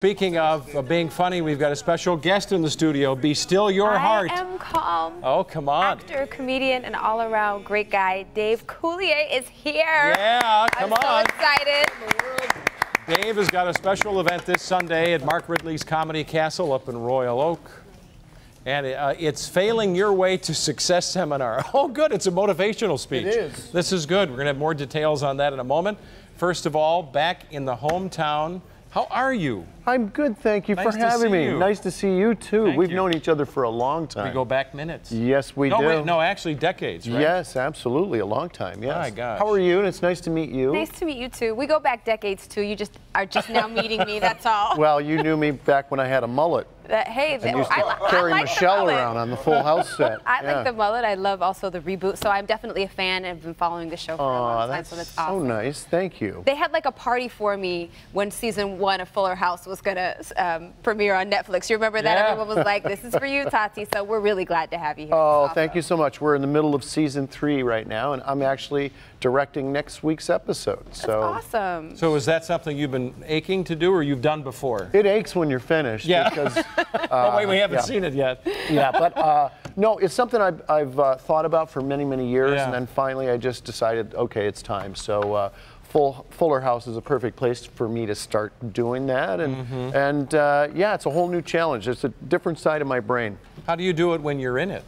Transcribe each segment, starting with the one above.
Speaking of being funny, we've got a special guest in the studio. Be still your heart. I am calm. Oh, come on. Actor, comedian, and all-around great guy, Dave Coulier is here. Yeah, come on. I'm so excited. Dave has got a special event this Sunday at Mark Ridley's Comedy Castle up in Royal Oak. And it's Failing Your Way to Success seminar. Oh, good. It's a motivational speech. It is. This is good. We're going to have more details on that in a moment. First of all, back in the hometown, how are you? I'm good, thank you for having me. Nice to see you, too. We've known each other for a long time. We go back minutes. Yes, we do. Wait, no, actually decades, right? Yes, absolutely. A long time, yes. My gosh. How are you? And it's nice to meet you. Nice to meet you, too. We go back decades, too. You just are just now meeting me, that's all. Well, you knew me back when I had a mullet. Hey, and used to carry like Michelle around on the Full House set. I like the mullet. I love also the reboot. So I'm definitely a fan and have been following the show for a long time. So that's awesome. So nice. Thank you. They had like a party for me when season 1 of Fuller House was going to premiere on Netflix. You remember that? Yeah. Everyone was like, this is for you, Tati. So we're really glad to have you here. Oh, thank you so much. We're in the middle of season 3 right now, and I'm actually directing next week's episode. That's awesome. So is that something you've been aching to do or you've done before? It aches when you're finished. Yeah. Because, oh, wait, we haven't seen it yet. Yeah, but no, it's something I've thought about for many, many years, and then finally I just decided, okay, it's time. So Fuller House is a perfect place for me to start doing that, and yeah, it's a whole new challenge. It's a different side of my brain. How do you do it when you're in it?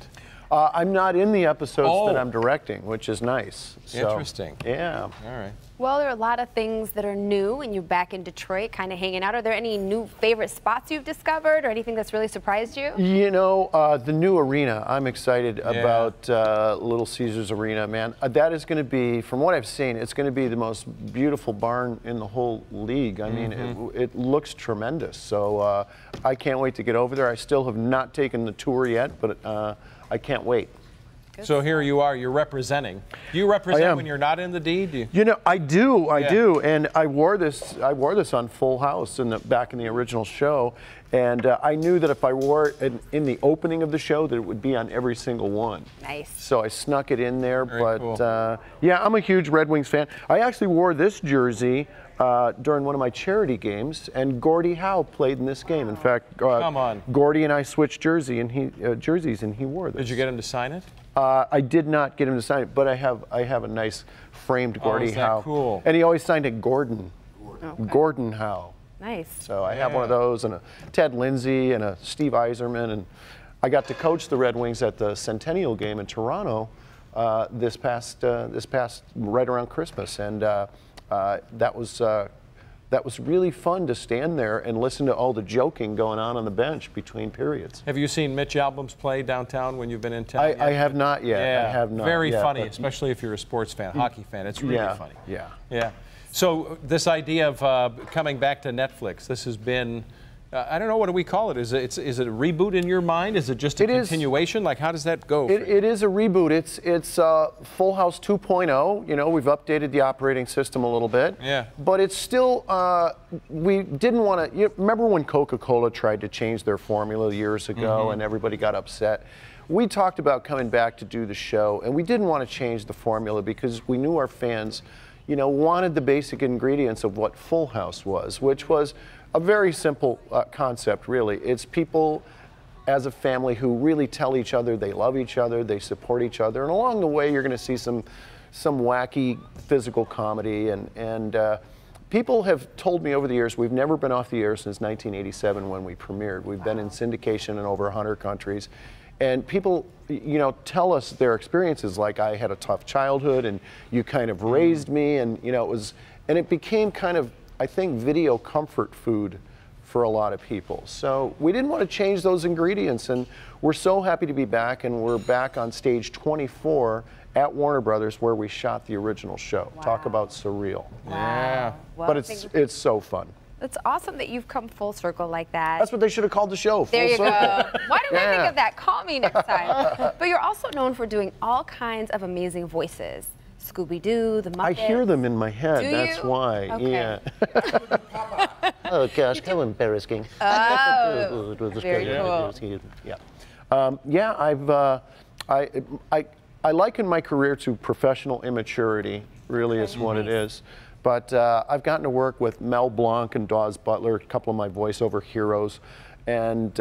I'm not in the episodes that I'm directing, which is nice. So, interesting. Yeah. All right. Well, there are a lot of things that are new, and you're back in Detroit, kind of hanging out. Are there any new favorite spots you've discovered, or anything that's really surprised you? You know, the new arena. I'm excited about Little Caesars Arena, man. That is going to be, from what I've seen, it's going to be the most beautiful barn in the whole league. I mean, it looks tremendous. So I can't wait to get over there. I still have not taken the tour yet, but I can't wait. So here you are, you're representing. Do you represent when you're not in the D? Do you? You know, I do, I do, and I wore this on Full House back in the original show, and I knew that if I wore it in the opening of the show, that it would be on every single one. Nice. So I snuck it in there, Very cool. Yeah, I'm a huge Red Wings fan. I actually wore this jersey during one of my charity games, and Gordie Howe played in this game. In fact, come on. Gordie and I switched jerseys, and he wore this. Did you get him to sign it? I did not get him to sign it, but I have a nice framed Gordie Howe. Cool. And he always signed it Gordon. Okay. Gordon Howe. Nice. So I have one of those, and a Ted Lindsay, and a Steve Yzerman, and I got to coach the Red Wings at the Centennial game in Toronto this past right around Christmas, and that was really fun to stand there and listen to all the joking going on the bench between periods. Have you seen Mitch Albom's play downtown when you've been in town? I have not yet. Yeah, I have not very yet, funny, especially if you're a sports fan, hockey fan. It's really funny. Yeah. Yeah. So this idea of coming back to Netflix, this has been, I don't know, what do we call it? Is it a reboot in your mind? Is it just a continuation? Like, how does that go? It is a reboot. It's Full House 2.0. You know, we've updated the operating system a little bit. Yeah. But it's still, we didn't want to, remember when Coca-Cola tried to change their formula years ago and everybody got upset? We talked about coming back to do the show, and we didn't want to change the formula because we knew our fans, you know, wanted the basic ingredients of what Full House was, which was a very simple concept, really. It's people as a family who really tell each other they love each other, they support each other, and along the way you're going to see some wacky physical comedy, and people have told me over the years, we've never been off the air since 1987 when we premiered. We've been in syndication in over 100 countries. And people, you know, tell us their experiences, like I had a tough childhood and you kind of raised me, and you know, it became kind of, I think, video comfort food for a lot of people. So we didn't want to change those ingredients, and we're so happy to be back, and we're back on stage 24 at Warner Brothers where we shot the original show. Wow. Talk about surreal. Wow. Yeah. Well, but it's so fun. It's awesome that you've come full circle like that. That's what they should have called the show. Full there you circle. go. Why didn't I think of that? Call me next time. But you're also known for doing all kinds of amazing voices. Scooby-Doo, the Muppets. I hear them in my head. Do That's you? why. Okay. Yeah. Oh gosh, how embarrassing. Oh, very cool. Yeah. Yeah. I liken my career to professional immaturity. Really, is what it is. But I've gotten to work with Mel Blanc and Dawes Butler, a couple of my voiceover heroes. And,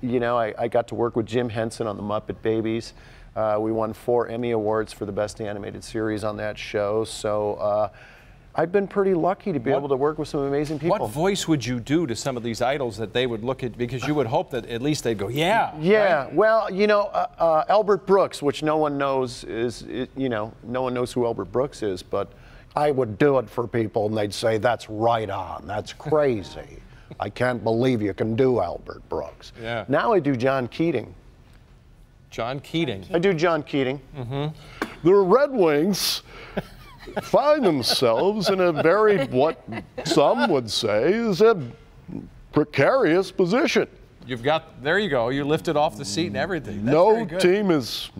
you know, I got to work with Jim Henson on The Muppet Babies. We won 4 Emmy Awards for the Best Animated Series on that show. So I've been pretty lucky to be able to work with some amazing people. What voice would you do to some of these idols that they would look at? Because you would hope that at least they'd go, yeah. Yeah, right? well, you know, Albert Brooks, which no one knows you know, no one knows who Albert Brooks is, but I would do it for people and they'd say, that's right on, that's crazy. I can't believe you can do Albert Brooks. Yeah. Now I do John Keating. John Keating. I do John Keating. The Red Wings find themselves in a very, what some would say is a precarious position. You've got, there you go, you lifted off the seat and everything. That's very No good. team is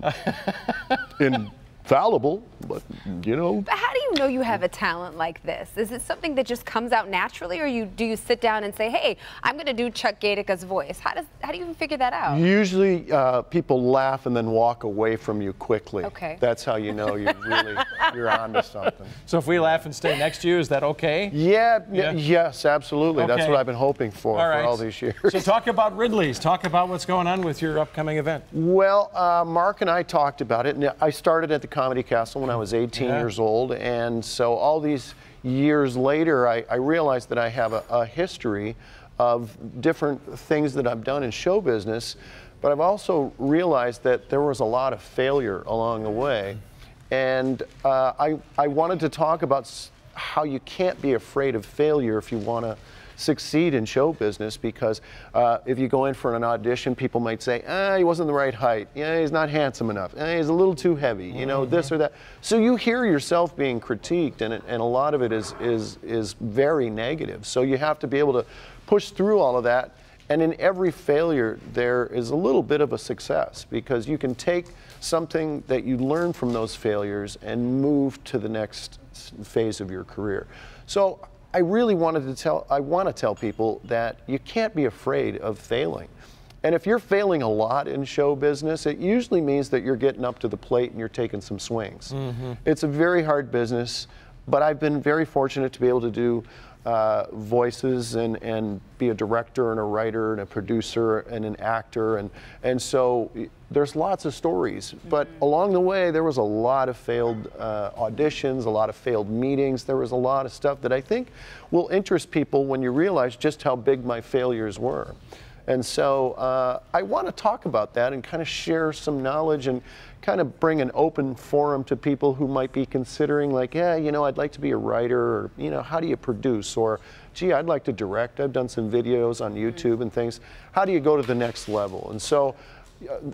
infallible, but you know. But how do you know you have a talent like this? Is it something that just comes out naturally, or do you sit down and say, hey, I'm going to do Chuck Gaedica's voice? How do you even figure that out? Usually people laugh and then walk away from you quickly. Okay. That's how you know you're onto something. So if we laugh and stay next to you, is that okay? Yeah, Yeah. yes, absolutely. That's Okay. what I've been hoping for all these years. So talk about Ridley's. Talk about what's going on with your upcoming event. Well, Mark and I talked about it, and I started at the Comedy Castle when I was 18 years old, and so all these years later, I realized that I have a history of different things that I've done in show business, but I've also realized that there was a lot of failure along the way, and I wanted to talk about how you can't be afraid of failure if you want to succeed in show business, because if you go in for an audition, people might say, he wasn't the right height, yeah, he's not handsome enough, he's a little too heavy, you know, this or that. So you hear yourself being critiqued, and a lot of it is very negative. So you have to be able to push through all of that, and in every failure there is a little bit of a success, because you can take something that you learn from those failures and move to the next phase of your career. So I really want to tell people that you can't be afraid of failing. And if you're failing a lot in show business, it usually means that you're getting up to the plate and you're taking some swings. It's a very hard business, but I've been very fortunate to be able to do voices and be a director and a writer and a producer and an actor, and so there's lots of stories, but along the way there was a lot of failed auditions, a lot of failed meetings. There was a lot of stuff that I think will interest people when you realize just how big my failures were. And so I want to talk about that and kind of share some knowledge and kind of bring an open forum to people who might be considering, like, yeah, you know, I'd like to be a writer, or, you know, how do you produce, or, gee, I'd like to direct. I've done some videos on YouTube and things. How do you go to the next level? And so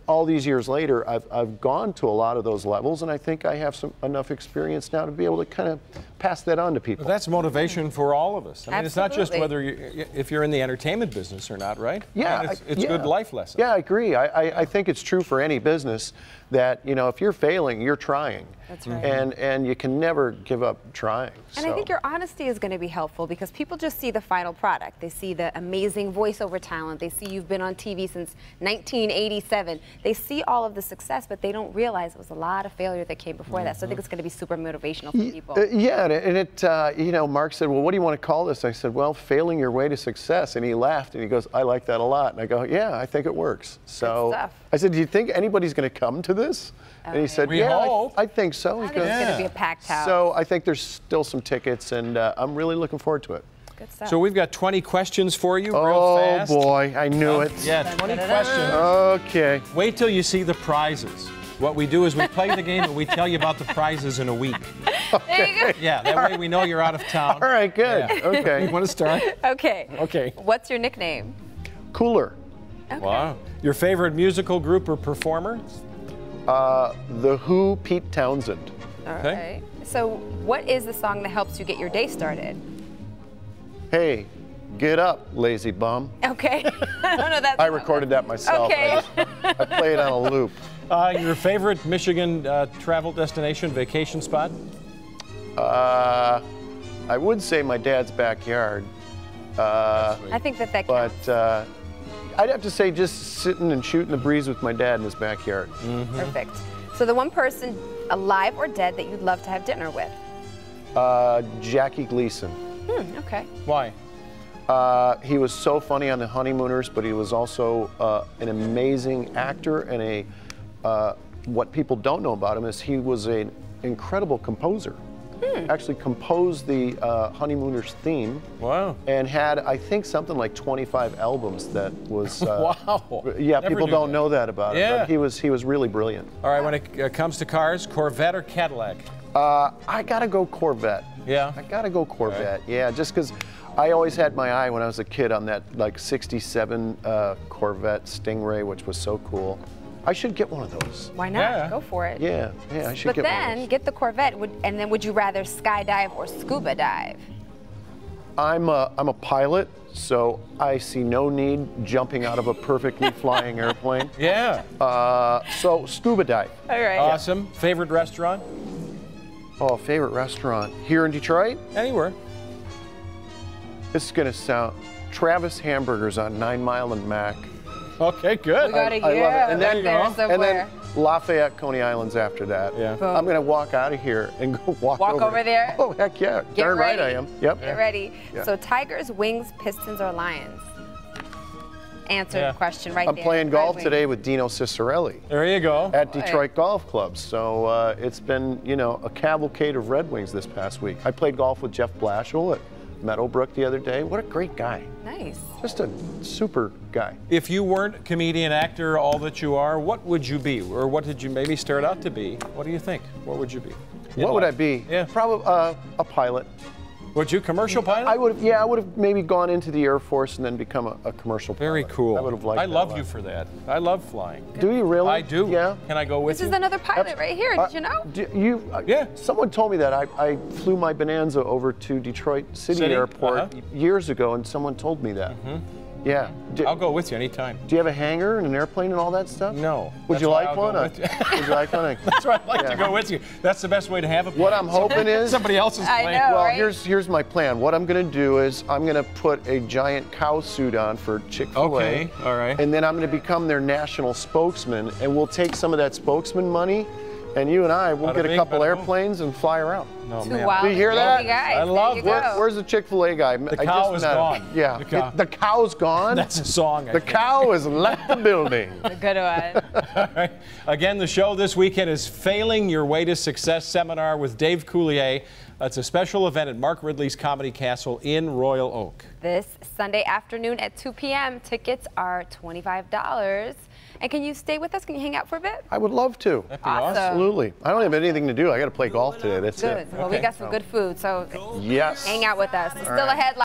all these years later, I've gone to a lot of those levels, and I think I have enough experience now to be able to kind of pass that on to people. That's motivation for all of us. I mean, it's not just Absolutely. whether if you're in the entertainment business or not, right? Yeah, I mean, it's a good life lesson. Yeah, I agree. I think it's true for any business that, you know, if you're failing, you're trying. That's right. And you can never give up trying. And I think your honesty is going to be helpful, because people just see the final product. They see the amazing voiceover talent. They see you've been on TV since 1987. They see all of the success, but they don't realize it was a lot of failure that came before that. So I think it's going to be super motivational for people. Yeah, and it, you know, Mark said, well, what do you want to call this? I said, well, failing your way to success. And he laughed and he goes, I like that a lot. And I go, yeah, I think it works. So Good stuff. I said, do you think anybody's going to come to this? And he said, We yeah, hope. I think so. I He think goes, it's going to be a packed house. so I think there's still some tickets, and I'm really looking forward to it. Good stuff. So we've got 20 questions for you, real Oh fast. boy, I knew it. Yeah, 20 questions. Okay. Wait till you see the prizes. What we do is we play the game and we tell you about the prizes in a week. There you go. Yeah, that way we know you're out of town. All right, good. Yeah. Okay. You want to start? Okay. Okay. What's your nickname? Coulier. Okay. Wow. Your favorite musical group or performer? The Who, Pete Townsend. All Okay. right. So what is the song that helps you get your day started? Hey, get up, lazy bum. Okay. I don't know that. I recorded that myself. Okay. I play it on a loop. Your favorite Michigan travel destination, vacation spot? I would say my dad's backyard, I think that counts. but I'd have to say just sitting and shooting the breeze with my dad in his backyard. Perfect. So the one person, alive or dead, that you'd love to have dinner with? Jackie Gleason. Okay. Why? He was so funny on The Honeymooners, but he was also an amazing actor, and what people don't know about him is he was an incredible composer. Actually composed the Honeymooners theme. Wow. And had, I think, something like 25 albums that was... wow. Yeah, Never people knew don't that. know that about him, but he was really brilliant. All right, when it comes to cars, Corvette or Cadillac? I gotta go Corvette. Yeah? I gotta go Corvette, yeah, just because I always had my eye when I was a kid on that like 67 Corvette Stingray, which was so cool. I should get one of those. Why not? Yeah. Go for it. Yeah, I should But get one of then those. get the Corvette, and then would you rather skydive or scuba dive? I'm a pilot, so I see no need jumping out of a perfectly flying airplane. Yeah. So scuba dive. All right. Awesome. Favorite restaurant? Oh, favorite restaurant here in Detroit? Anywhere. This is gonna sound Travis Hamburgers on 9 Mile and Mac. Okay, good. We got a I love it. yeah And then, right there and somewhere. then Lafayette, Coney Islands after that. Yeah. Boom. I'm gonna walk out of here and go walk over there? Oh, heck yeah. Get Darn right I ready. am. Yep. Get ready. Yeah. So Tigers, Wings, Pistons, or Lions? Answer the question right I'm there. playing Red golf Wings. today with Dino Cicerelli There you go. at Detroit Golf Club. So it's been, you know, a cavalcade of Red Wings this past week. I played golf with Jeff Blashill at Meadowbrook the other day. What a great guy. Nice. Just a super guy. If you weren't comedian, actor, all that you are, what would you be? Or what did you maybe start out to be? What do you think? What would you be? What would I be? Yeah. Probably a pilot. Would you? Commercial pilot? I would have maybe gone into the Air Force and then become a commercial pilot. Very cool. I would have liked I that love a lot. you for that. I love flying. Do you really? I do. Yeah. Can I go with This you? is another pilot right here. Did you know? Yeah. Someone told me that. I flew my Bonanza over to Detroit City Airport years ago, and someone told me that. Yeah. I'll go with you anytime. Do you have a hangar and an airplane and all that stuff? No. Would you That's like why I'll one? go with you. Would you like one? That's why I'd like Yeah. to go with you. That's the best way to have it. What I'm hoping is somebody else's I plane. know. Well, right? here's my plan. What I'm going to do is I'm going to put a giant cow suit on for Chick-fil-A. Okay, all right. And then I'm going to become their national spokesman, and we'll take some of that spokesman money, and you and I will Bada get a bing, couple bada boom. airplanes and fly around. No, Two man. wild Do you hear that? crazy guys. I love There you go. Where's the Chick-fil-A guy? The cow is gone. Yeah, The cow. the cow's gone. That's a song. I The think. cow has left the building. A good one. All right. Again, the show this weekend is Failing Your Way to Success Seminar with Dave Coulier. It's a special event at Mark Ridley's Comedy Castle in Royal Oak. This Sunday afternoon at 2 p.m. Tickets are $25. And can you stay with us? Can you hang out for a bit? I would love to. That'd be awesome. Absolutely. I don't have anything to do. I got to play golf today. That's Good. it. Well, we got some good food, so Yes. hang out with us. Still ahead.